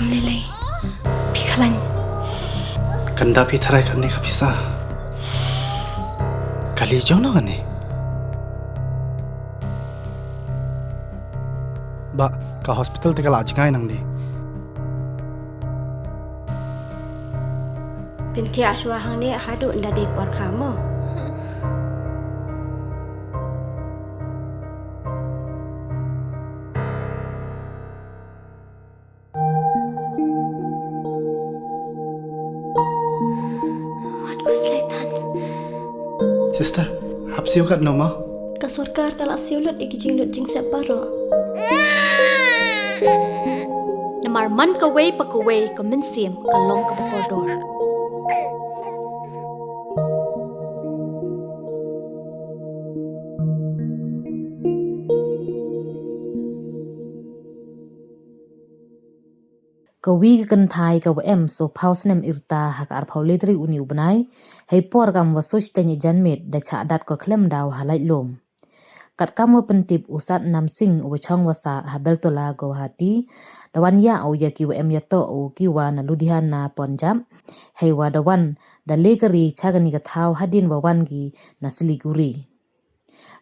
ले पिखलान कंदा भी थराई करने का पिसा कली जाओ ना गने बा का हॉस्पिटल ते कल आज गाय Nangli Binti aswa hang ni hadu nda de por kamu. What was laitan? Sister आप सियो कर नो मा Ka sarkar kala siulut ikijing lut jing separo. Namar man ka wei pa ka wei ka min siem ka long ka bakordor. Kawi kan thai ka em so paus nem irta hak ar pauletri uni ubnai hei por kam wasus tani janmet da cha dat ko klem daw halai lom kat kam pentip usat nam sing u chong wasa habel tola go hati dawan ya au ya ki em ya to u ki wa na ludihan na ponjam hei wa dawan da legari chagani ka thau hadin wa wan gi na siliguri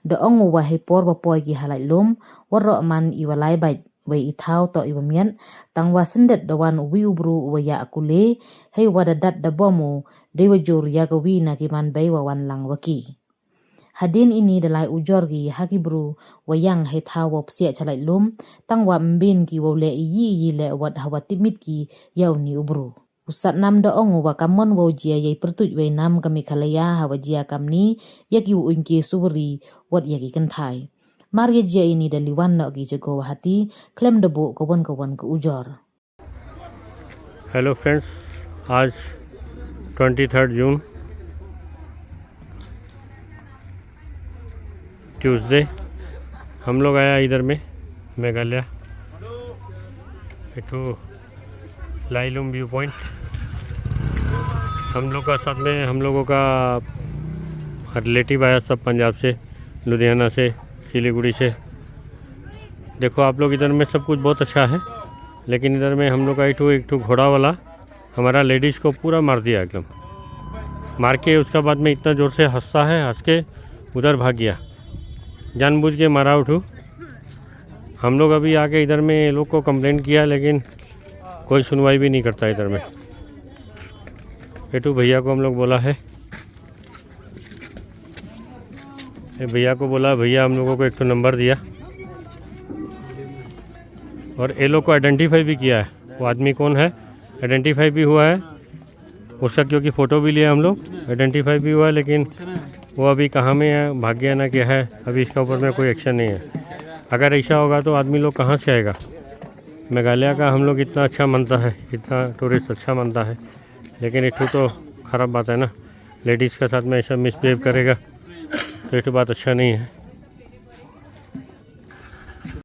da ongu wa hei por wa poi gi halai lom waro man i wa lai bai wei ithau to ibamian tangwa sendet dawan wi ubru wa ya akule hei wada dat da bomu dewa jor ya ga wi na kiman bai wa wan lang waki hadin ini dalai ujor gi haki bru wa yang hei thau wa psia chalai lum tangwa mbin ki wa le yi le wat hawa timit ki yau ni ubru usat nam da ongu wa kamon wo jia yei pertuj wei nam kami khalaya hawa jia kamni yaki unki subri wat yaki kan thai Maria jia ini dari wan nak gi jago hati klem debu kawan ke ujor. Hello friends, आज 23 जून ट्यूसडे हम लोग आया इधर में मेघालय तो लाइलुम view point हम लोग का साथ में हम लोगों का रिलेटिव आया सब पंजाब से लुधियाना से सिलीगुड़ी से। देखो आप लोग इधर में सब कुछ बहुत अच्छा है लेकिन इधर में हम लोग का एक ठो घोड़ा वाला हमारा लेडीज़ को पूरा मार दिया एकदम मार के उसका बाद में इतना ज़ोर से हंसता है हंस के उधर भाग गया जानबूझ के मारा उठू। हम लोग अभी आके इधर में लोग को कंप्लेंट किया लेकिन कोई सुनवाई भी नहीं करता इधर में। एटू भैया को हम लोग बोला है भैया को बोला भैया हम लोगों को एक तो नंबर दिया और ये लोग को आइडेंटिफाई भी किया है वो आदमी कौन है आइडेंटिफाई भी हुआ है उसका क्योंकि फ़ोटो भी लिया हम लोग आइडेंटिफाई भी हुआ है लेकिन वो अभी कहाँ में है भाग गया ना क्या है अभी इसका ऊपर में कोई एक्शन नहीं है। अगर ऐसा होगा तो आदमी लोग कहाँ से आएगा। मेघालय का हम लोग इतना अच्छा मानता है इतना टूरिस्ट अच्छा मानता है लेकिन एक तो ख़राब बात है ना लेडीज़ के साथ में ऐसा मिसबिहेव करेगा तो ये तो बात अच्छा नहीं है।